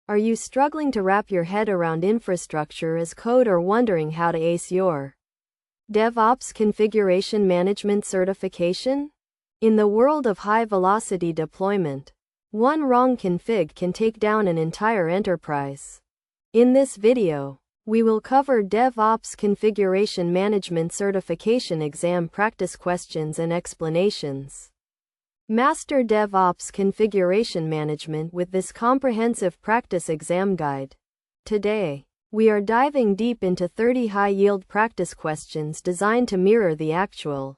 Are you struggling to wrap your head around infrastructure as code or wondering how to ace your DevOps Configuration Management certification? In the world of high-velocity deployment, one wrong config can take down an entire enterprise. In this video, we will cover DevOps Configuration Management certification exam practice questions and explanations. Master DevOps Configuration Management with this comprehensive practice exam guide. Today, we are diving deep into 30 high-yield practice questions designed to mirror the actual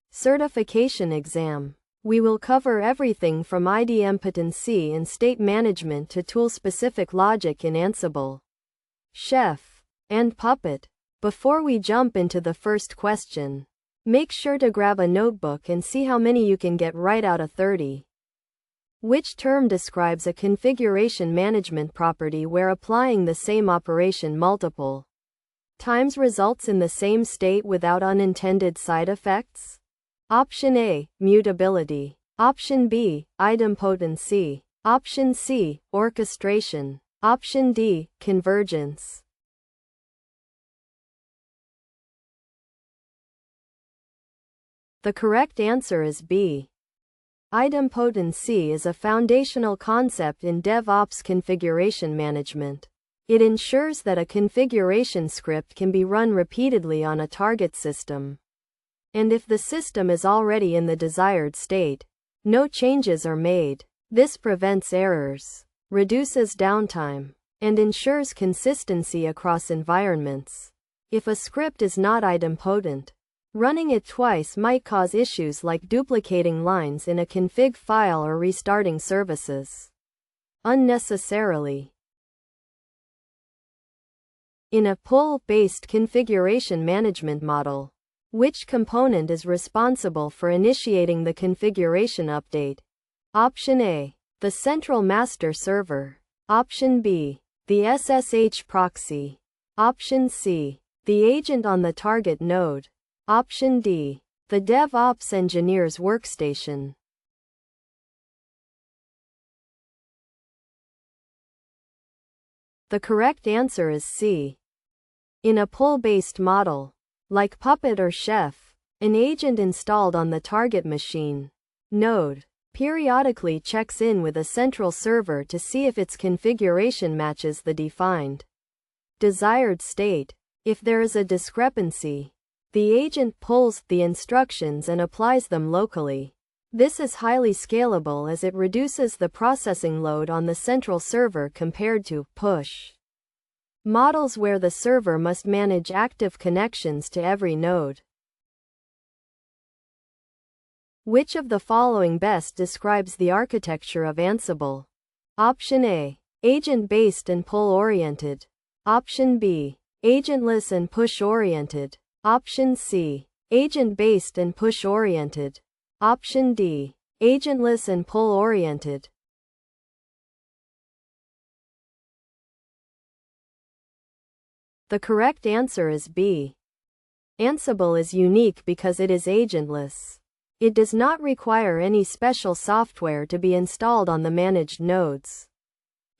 certification exam. We will cover everything from idempotency and state management to tool-specific logic in Ansible, Chef, and Puppet. Before we jump into the first question, make sure to grab a notebook and see how many you can get right out of 30. Which term describes a configuration management property where applying the same operation multiple times results in the same state without unintended side effects? Option A, mutability. Option B, idempotency. Option C, orchestration. Option D, convergence. The correct answer is B. Idempotency is a foundational concept in DevOps configuration management. It ensures that a configuration script can be run repeatedly on a target system. And if the system is already in the desired state, no changes are made. This prevents errors, reduces downtime, and ensures consistency across environments. If a script is not idempotent, running it twice might cause issues like duplicating lines in a config file or restarting services unnecessarily. In a pull-based configuration management model, which component is responsible for initiating the configuration update? Option A, the central master server. Option B, the SSH proxy. Option C, the agent on the target node. Option D, the DevOps engineer's workstation. The correct answer is C. In a pull-based model, like Puppet or Chef, an agent installed on the target machine node periodically checks in with a central server to see if its configuration matches the defined desired state. If there is a discrepancy, the agent pulls the instructions and applies them locally. This is highly scalable as it reduces the processing load on the central server compared to push models where the server must manage active connections to every node. Which of the following best describes the architecture of Ansible? Option A, agent-based and pull-oriented. Option B, agentless and push-oriented. Option C, agent-based and push-oriented. Option D, agentless and pull-oriented. The correct answer is B. Ansible is unique because it is agentless. It does not require any special software to be installed on the managed nodes.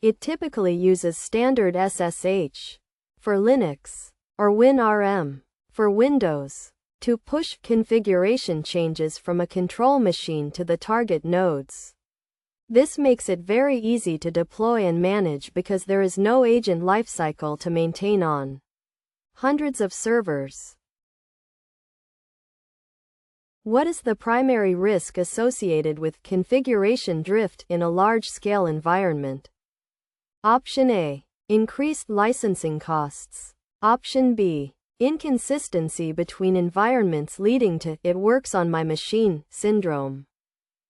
It typically uses standard SSH for Linux or WinRM for Windows to push configuration changes from a control machine to the target nodes. This makes it very easy to deploy and manage because there is no agent lifecycle to maintain on hundreds of servers. What is the primary risk associated with configuration drift in a large-scale environment? Option A, increased licensing costs. Option B, inconsistency between environments leading to "it works on my machine" syndrome.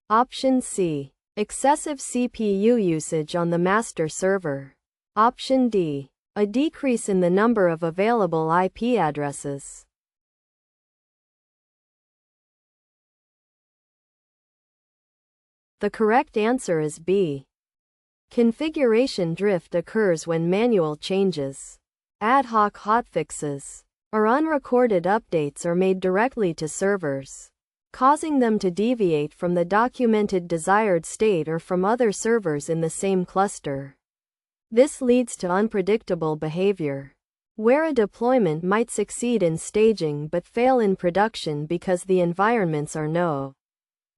Option C, excessive CPU usage on the master server. Option D, a decrease in the number of available IP addresses. The correct answer is B. Configuration drift occurs when manual changes, ad hoc hotfixes, or unrecorded updates are made directly to servers, causing them to deviate from the documented desired state or from other servers in the same cluster. This leads to unpredictable behavior, where a deployment might succeed in staging but fail in production because the environments are no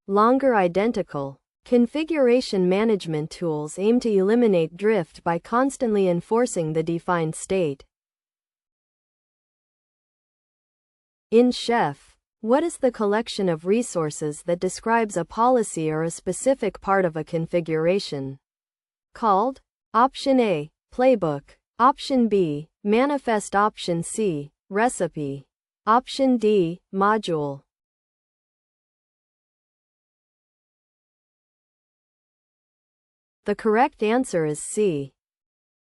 longer identical. Configuration management tools aim to eliminate drift by constantly enforcing the defined state. In Chef, what is the collection of resources that describes a policy or a specific part of a configuration? Called? Option A, playbook. Option B, manifest. Option C, recipe. Option D, module. The correct answer is C.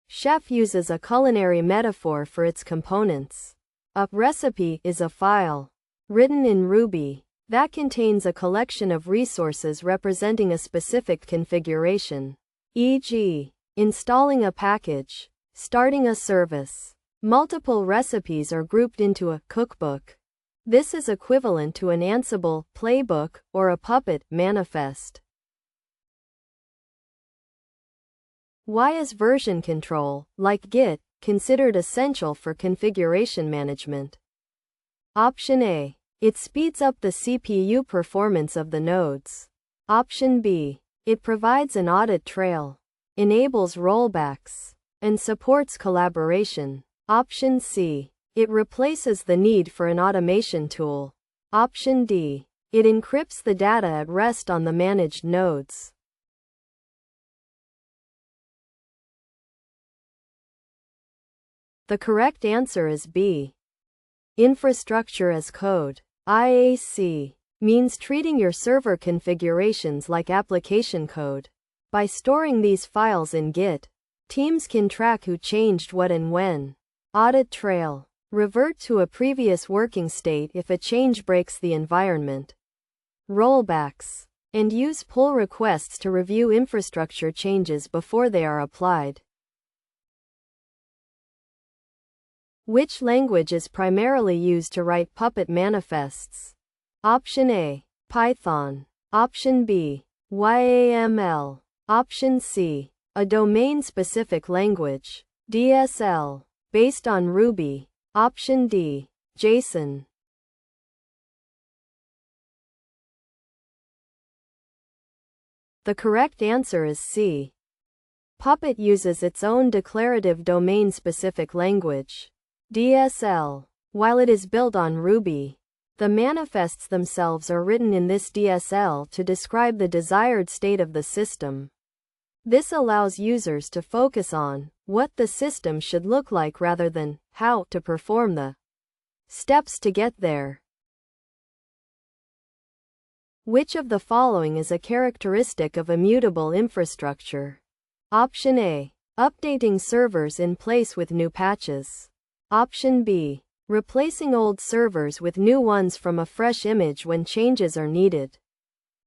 Chef uses a culinary metaphor for its components. A recipe is a file written in Ruby that contains a collection of resources representing a specific configuration, e.g., installing a package, starting a service. Multiple recipes are grouped into a cookbook. This is equivalent to an Ansible playbook or a Puppet manifest. Why is version control, like Git, considered essential for configuration management? Option A. It speeds up the CPU performance of the nodes. Option B. It provides an audit trail, enables rollbacks, and supports collaboration. Option C. It replaces the need for an automation tool. Option D. It encrypts the data at rest on the managed nodes. The correct answer is B. Infrastructure as code. IAC means treating your server configurations like application code. By storing these files in Git, teams can track who changed what and when. Audit trail. Revert to a previous working state if a change breaks the environment. Rollbacks. And use pull requests to review infrastructure changes before they are applied. Which language is primarily used to write Puppet manifests? Option A, Python. Option B, YAML. Option C, a domain-specific language, DSL, based on Ruby. Option D, JSON. The correct answer is C. Puppet uses its own declarative domain-specific language, DSL. While it is built on Ruby, the manifests themselves are written in this DSL to describe the desired state of the system. This allows users to focus on what the system should look like rather than how to perform the steps to get there. Which of the following is a characteristic of immutable infrastructure? Option A, updating servers in place with new patches. Option B, replacing old servers with new ones from a fresh image when changes are needed.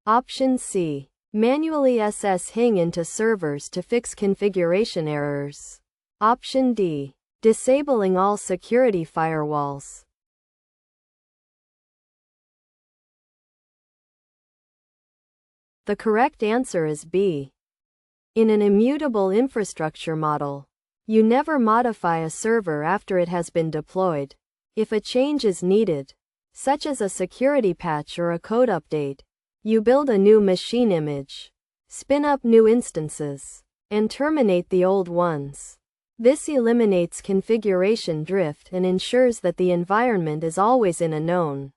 Option C, manually SSHing into servers to fix configuration errors. Option D, disabling all security firewalls. The correct answer is B. In an immutable infrastructure model, you never modify a server after it has been deployed. If a change is needed, such as a security patch or a code update, you build a new machine image, spin up new instances, and terminate the old ones. This eliminates configuration drift and ensures that the environment is always in a known,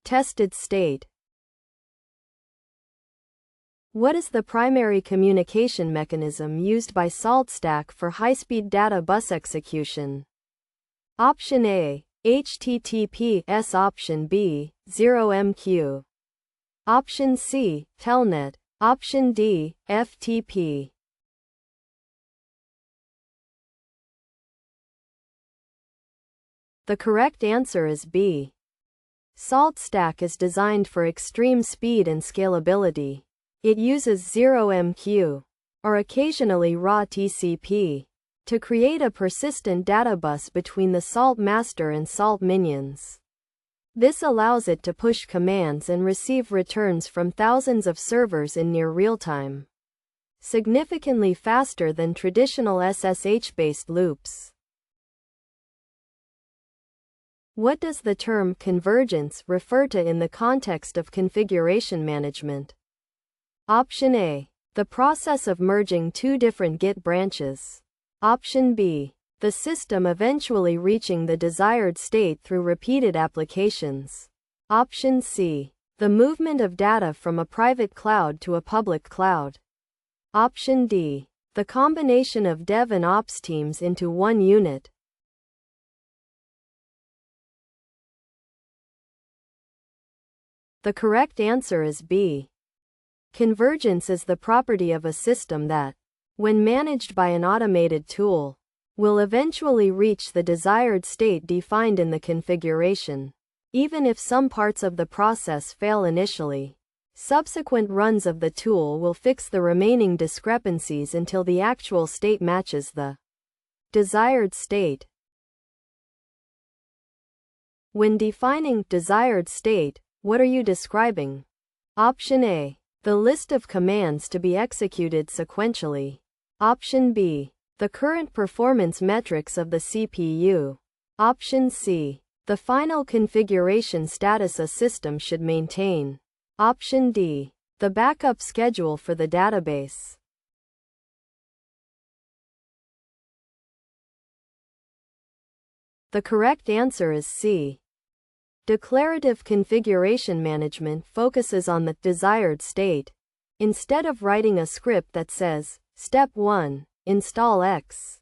tested state. What is the primary communication mechanism used by SaltStack for high-speed data bus execution? Option A, HTTPS. Option B, 0MQ. Option C, Telnet. Option D, FTP. The correct answer is B. SaltStack is designed for extreme speed and scalability. It uses 0MQ, or occasionally raw TCP, to create a persistent data bus between the Salt master and Salt minions. This allows it to push commands and receive returns from thousands of servers in near real time. significantly faster than traditional SSH-based loops. What does the term convergence refer to in the context of configuration management? Option A. The process of merging two different Git branches. Option B. The system eventually reaching the desired state through repeated applications. Option C. The movement of data from a private cloud to a public cloud. Option D. The combination of dev and ops teams into one unit. The correct answer is B. Convergence is the property of a system that, when managed by an automated tool, will eventually reach the desired state defined in the configuration. Even if some parts of the process fail initially, subsequent runs of the tool will fix the remaining discrepancies until the actual state matches the desired state. When defining desired state, what are you describing? Option A. The list of commands to be executed sequentially. Option B. The current performance metrics of the CPU. Option C. The final configuration status a system should maintain. Option D. The backup schedule for the database. The correct answer is C. Declarative configuration management focuses on the desired state. Instead of writing a script that says, Step 1, install X.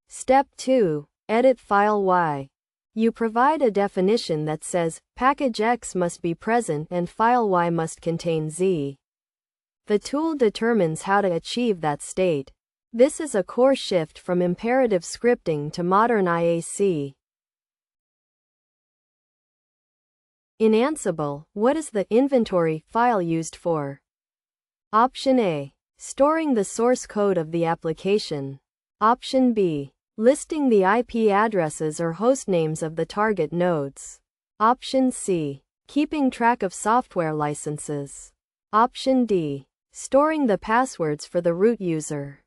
Step 2, edit file Y. You provide a definition that says, package X must be present and file Y must contain Z. The tool determines how to achieve that state. This is a core shift from imperative scripting to modern IAC. In Ansible, what is the inventory file used for? Option A. Storing the source code of the application. Option B. Listing the IP addresses or hostnames of the target nodes. Option C. Keeping track of software licenses. Option D. Storing the passwords for the root user.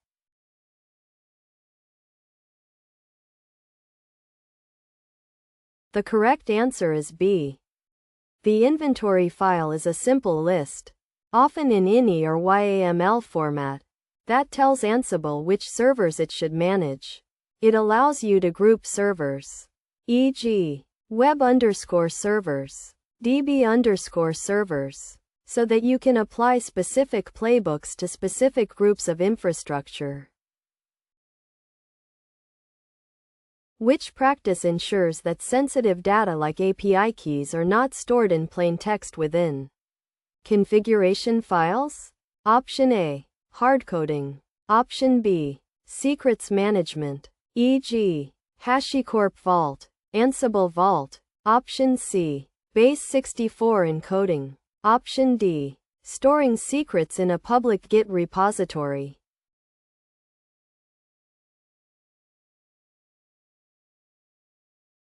The correct answer is B. The inventory file is a simple list, often in INI or YAML format, that tells Ansible which servers it should manage. It allows you to group servers, e.g., web_servers, db_servers, so that you can apply specific playbooks to specific groups of infrastructure. Which practice ensures that sensitive data like API keys are not stored in plain text within configuration files? Option A. Hardcoding. Option B. Secrets management, e.g., HashiCorp Vault, Ansible Vault. Option C. Base64 encoding. Option D. Storing secrets in a public Git repository.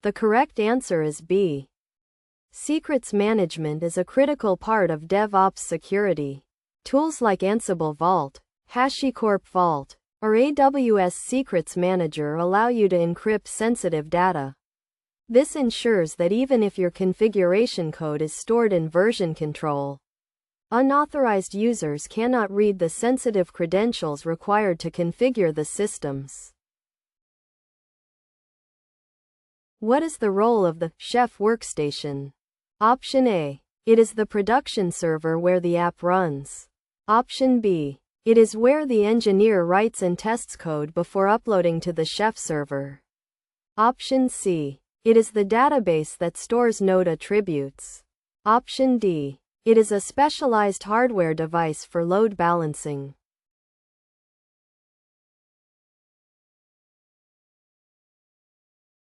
The correct answer is B. Secrets management is a critical part of DevOps security. Tools like Ansible Vault, HashiCorp Vault, or AWS Secrets Manager allow you to encrypt sensitive data. This ensures that even if your configuration code is stored in version control, unauthorized users cannot read the sensitive credentials required to configure the systems. What is the role of the Chef workstation? Option A. It is the production server where the app runs. Option B. It is where the engineer writes and tests code before uploading to the Chef server. Option C. It is the database that stores node attributes. Option D. It is a specialized hardware device for load balancing.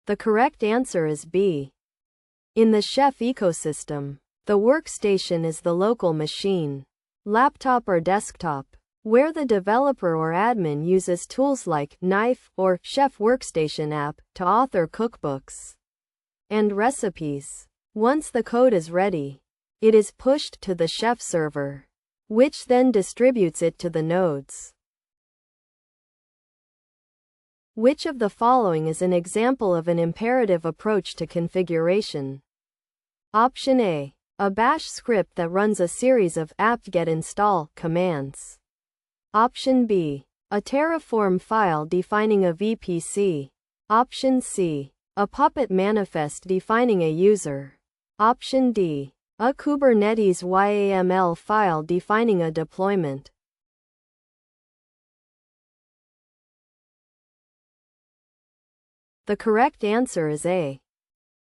The correct answer is B. In the Chef ecosystem, the workstation is the local machine, laptop or desktop, where the developer or admin uses tools like Knife or Chef Workstation app to author cookbooks and recipes. Once the code is ready, it is pushed to the Chef server, which then distributes it to the nodes. Which of the following is an example of an imperative approach to configuration? Option A. A bash script that runs a series of apt-get install commands. Option B. A Terraform file defining a VPC. Option C. A Puppet manifest defining a user. Option D. A Kubernetes YAML file defining a deployment. The correct answer is A.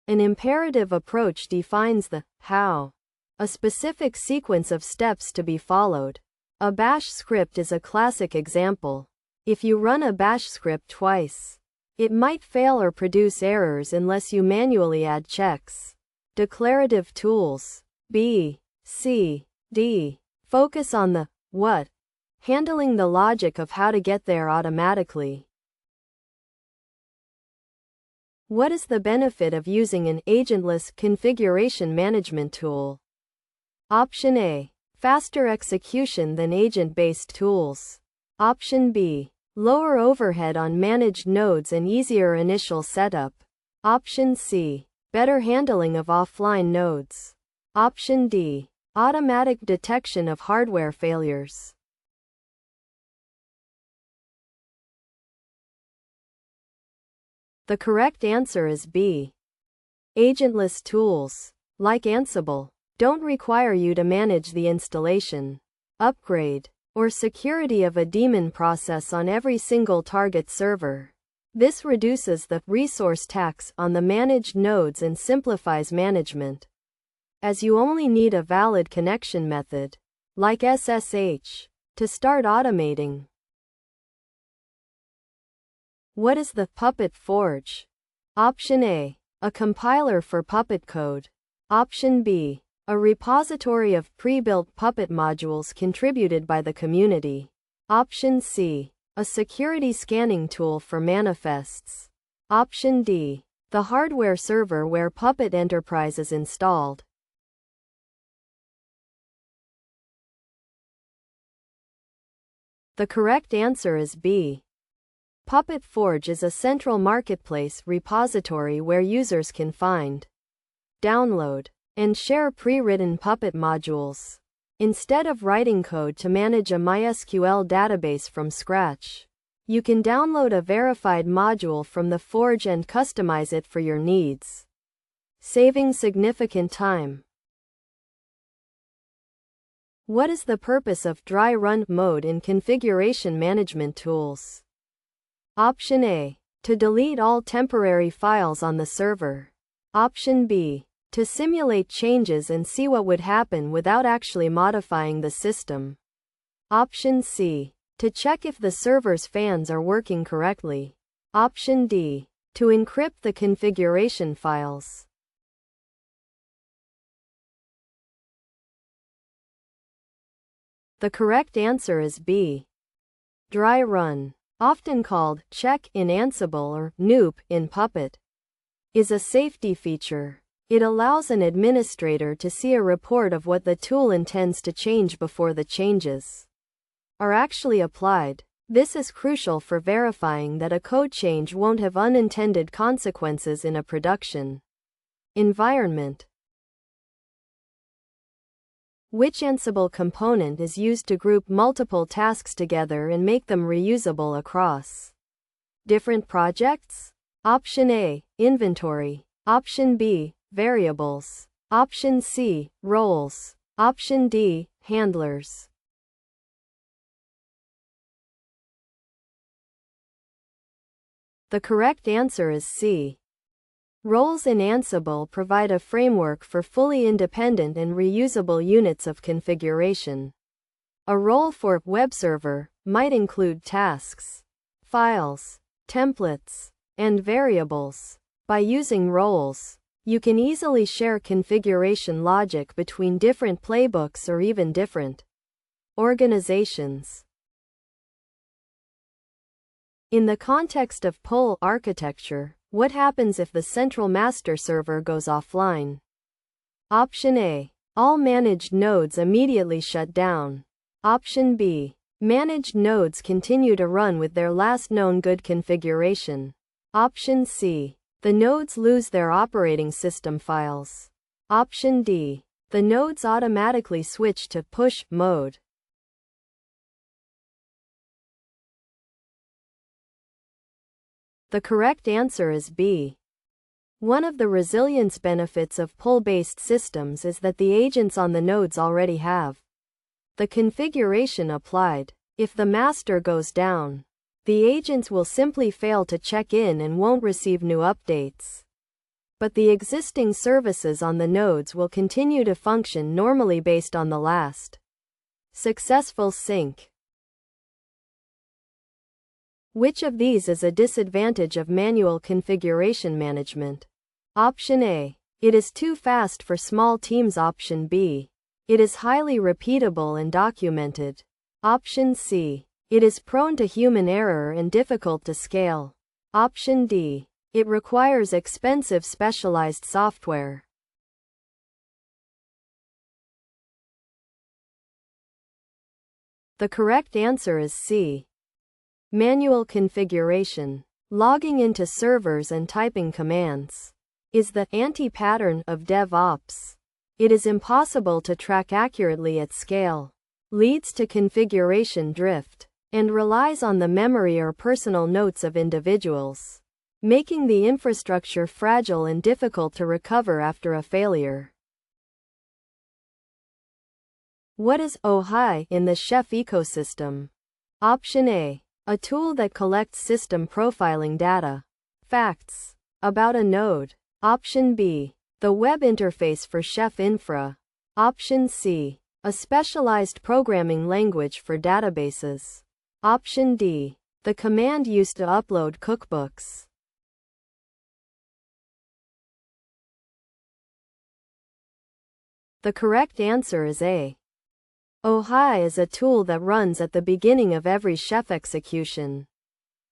An imperative approach defines the how, a specific sequence of steps to be followed. A bash script is a classic example. If you run a bash script twice, it might fail or produce errors unless you manually add checks. Declarative tools. B, C, D. Focus on the what, handling the logic of how to get there automatically. What is the benefit of using an agentless configuration management tool? Option A. Faster execution than agent-based tools. Option B. Lower overhead on managed nodes and easier initial setup. Option C. Better handling of offline nodes. Option D. Automatic detection of hardware failures. The correct answer is B. Agentless tools, like Ansible, don't require you to manage the installation, upgrade, or security of a daemon process on every single target server. This reduces the resource tax on the managed nodes and simplifies management, as you only need a valid connection method, like SSH, to start automating. What is the Puppet Forge? Option A. A compiler for Puppet code. Option B. A repository of pre-built Puppet modules contributed by the community. Option C. A security scanning tool for manifests. Option D. The hardware server where Puppet Enterprise is installed. The correct answer is B. Puppet Forge is a central marketplace repository where users can find, download, and share pre-written Puppet modules. Instead of writing code to manage a MySQL database from scratch, you can download a verified module from the Forge and customize it for your needs, saving significant time. What is the purpose of dry run mode in configuration management tools? Option A. To delete all temporary files on the server. Option B. To simulate changes and see what would happen without actually modifying the system. Option C. To check if the server's fans are working correctly. Option D. To encrypt the configuration files. The correct answer is B. Dry run, often called check in Ansible or Noop in Puppet, is a safety feature. It allows an administrator to see a report of what the tool intends to change before the changes are actually applied. This is crucial for verifying that a code change won't have unintended consequences in a production environment. Which Ansible component is used to group multiple tasks together and make them reusable across different projects? Option A. Inventory. Option B. Variables. Option C. Roles. Option D. Handlers. The correct answer is C. Roles in Ansible provide a framework for fully independent and reusable units of configuration. A role for web server might include tasks, files, templates, and variables. By using roles, you can easily share configuration logic between different playbooks or even different organizations. In the context of pull architecture, what happens if the central master server goes offline? Option A. All managed nodes immediately shut down. Option B. Managed nodes continue to run with their last known good configuration. Option C. The nodes lose their operating system files. Option D. The nodes automatically switch to push mode. The correct answer is B. One of the resilience benefits of pull-based systems is that the agents on the nodes already have the configuration applied. If the master goes down, the agents will simply fail to check in and won't receive new updates. But the existing services on the nodes will continue to function normally based on the last successful sync. Which of these is a disadvantage of manual configuration management? Option A. It is too fast for small teams. Option B. It is highly repeatable and documented. Option C. It is prone to human error and difficult to scale. Option D. It requires expensive specialized software. The correct answer is C. Manual configuration. Logging into servers and typing commands is the anti-pattern of DevOps. It is impossible to track accurately at scale, leads to configuration drift, and relies on the memory or personal notes of individuals, making the infrastructure fragile and difficult to recover after a failure. What is OHI in the Chef ecosystem? Option A. A tool that collects system profiling data, facts, about a node. Option B. The web interface for Chef Infra. Option C. A specialized programming language for databases. Option D. The command used to upload cookbooks. The correct answer is A. OHI is a tool that runs at the beginning of every Chef execution.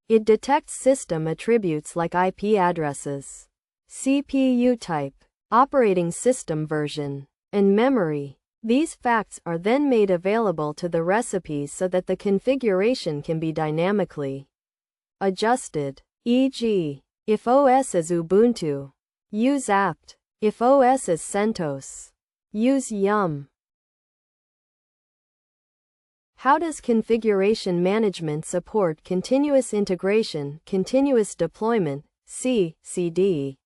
It detects system attributes like IP addresses, CPU type, operating system version, and memory. These facts are then made available to the recipes so that the configuration can be dynamically adjusted. E.g., if OS is Ubuntu, use apt. If OS is CentOS, use yum. How does configuration management support continuous integration, continuous deployment, (CD)?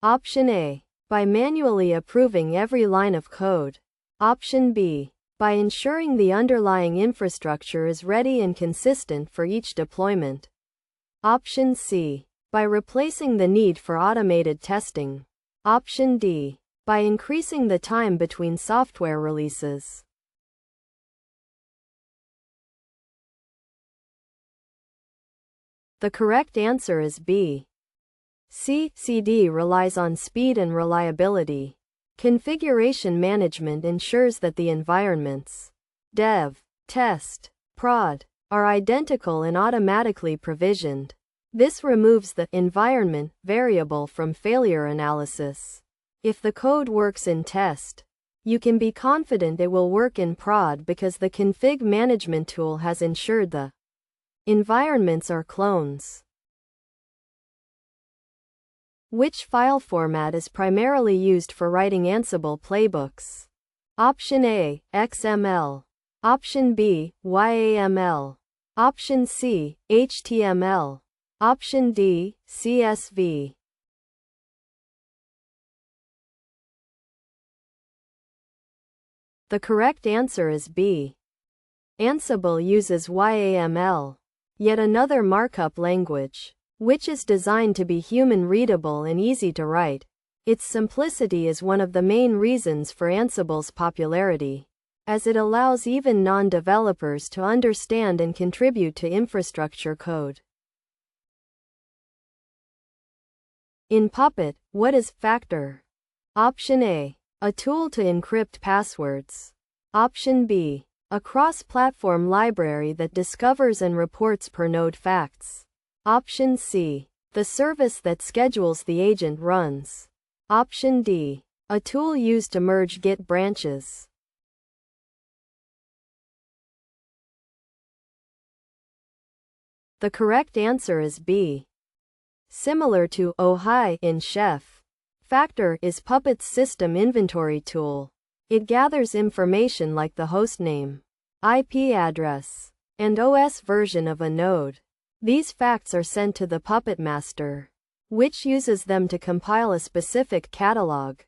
Option A. By manually approving every line of code. Option B. By ensuring the underlying infrastructure is ready and consistent for each deployment. Option C. By replacing the need for automated testing. Option D. By increasing the time between software releases. The correct answer is B. CD relies on speed and reliability. Configuration management ensures that the environments dev, test, prod are identical and automatically provisioned. This removes the environment variable from failure analysis. If the code works in test, you can be confident it will work in prod because the config management tool has ensured the environments are clones. Which file format is primarily used for writing Ansible playbooks? Option A, XML. Option B, YAML. Option C, HTML. Option D, CSV. The correct answer is B. Ansible uses YAML, yet another markup language, which is designed to be human-readable and easy to write. Its simplicity is one of the main reasons for Ansible's popularity, as it allows even non-developers to understand and contribute to infrastructure code. In Puppet, what is Factor? Option A. A tool to encrypt passwords. Option B. A cross-platform library that discovers and reports per node facts. Option C. The service that schedules the agent runs. Option D. A tool used to merge Git branches. The correct answer is B. Similar to "Oh hi" in Chef. Factor is Puppet's system inventory tool. It gathers information like the hostname, IP address, and OS version of a node. These facts are sent to the Puppet master, which uses them to compile a specific catalog,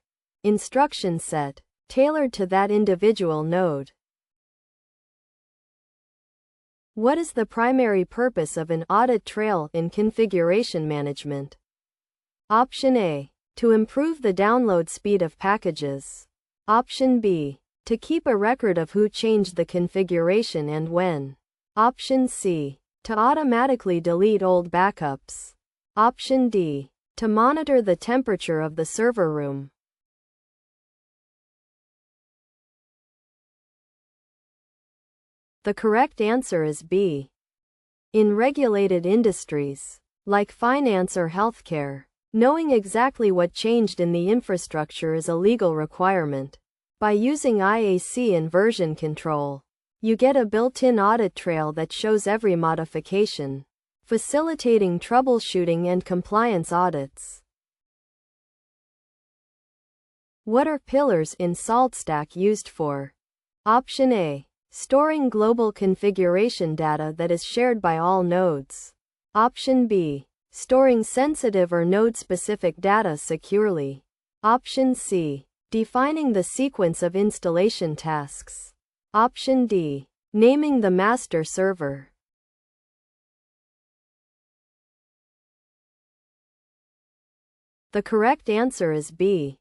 instruction set, tailored to that individual node. What is the primary purpose of an audit trail in configuration management? Option A. To improve the download speed of packages. Option B. To keep a record of who changed the configuration and when. Option C. To automatically delete old backups. Option D. To monitor the temperature of the server room. The correct answer is B. In regulated industries, like finance or healthcare, knowing exactly what changed in the infrastructure is a legal requirement. By using IAC and version control, you get a built-in audit trail that shows every modification, facilitating troubleshooting and compliance audits. What are pillars in SaltStack used for? Option A. Storing global configuration data that is shared by all nodes. Option B. Storing sensitive or node-specific data securely. Option C. Defining the sequence of installation tasks. Option D. Naming the master server. The correct answer is B.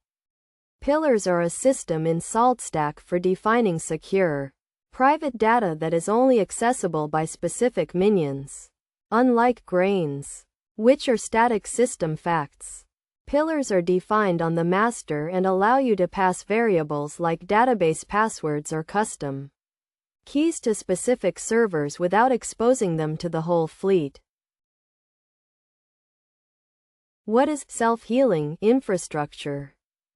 Pillars are a system in SaltStack for defining secure, private data that is only accessible by specific minions. Unlike grains, which are static system facts, pillars are defined on the master and allow you to pass variables like database passwords or custom keys to specific servers without exposing them to the whole fleet. What is self-healing infrastructure?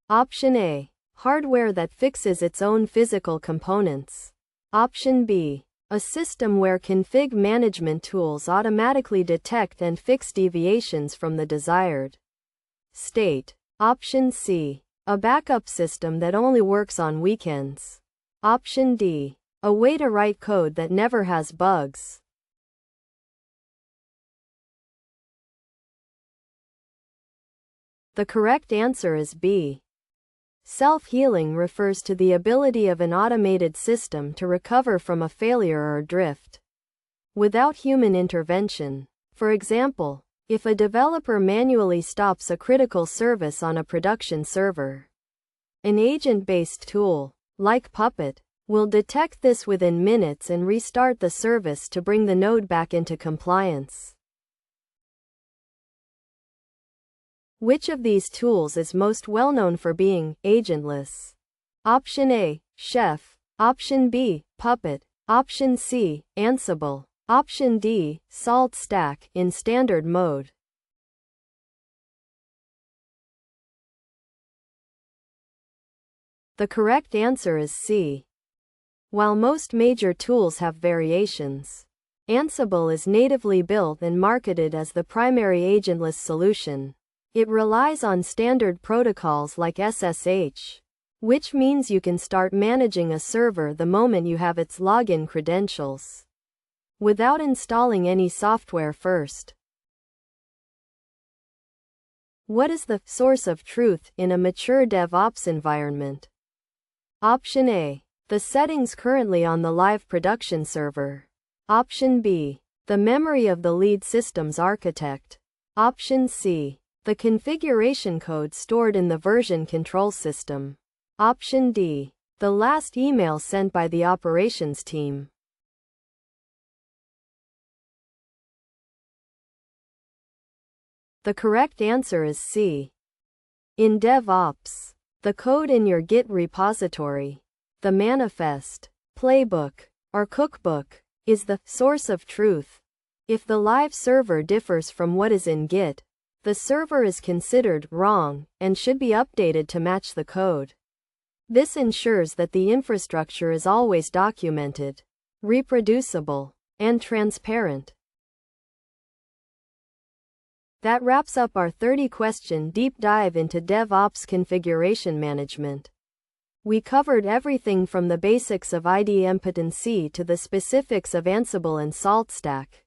Option A. Hardware that fixes its own physical components. Option B. A system where config management tools automatically detect and fix deviations from the desired state. Option C. A backup system that only works on weekends. Option D. A way to write code that never has bugs. The correct answer is B. Self-healing refers to the ability of an automated system to recover from a failure or drift without human intervention. For example, if a developer manually stops a critical service on a production server, an agent-based tool, like Puppet, will detect this within minutes and restart the service to bring the node back into compliance. Which of these tools is most well known for being agentless? Option A. Chef. Option B. Puppet. Option C. Ansible. Option D. SaltStack in standard mode. The correct answer is C. While most major tools have variations, Ansible is natively built and marketed as the primary agentless solution. It relies on standard protocols like SSH, which means you can start managing a server the moment you have its login credentials, without installing any software first. What is the source of truth in a mature DevOps environment? Option A. The settings currently on the live production server. Option B. The memory of the lead systems architect. Option C. The configuration code stored in the version control system. Option D. The last email sent by the operations team. The correct answer is C. In DevOps, the code in your Git repository, the manifest, playbook, or cookbook, is the source of truth. If the live server differs from what is in Git, the server is considered wrong and should be updated to match the code. This ensures that the infrastructure is always documented, reproducible, and transparent. That wraps up our 30-question deep dive into DevOps configuration management. We covered everything from the basics of idempotency to the specifics of Ansible and SaltStack.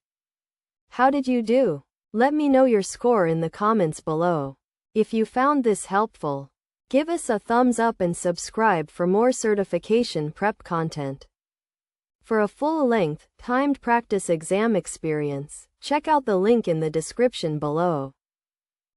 How did you do? Let me know your score in the comments below. If you found this helpful, give us a thumbs up and subscribe for more certification prep content. For a full-length, timed practice exam experience, check out the link in the description below.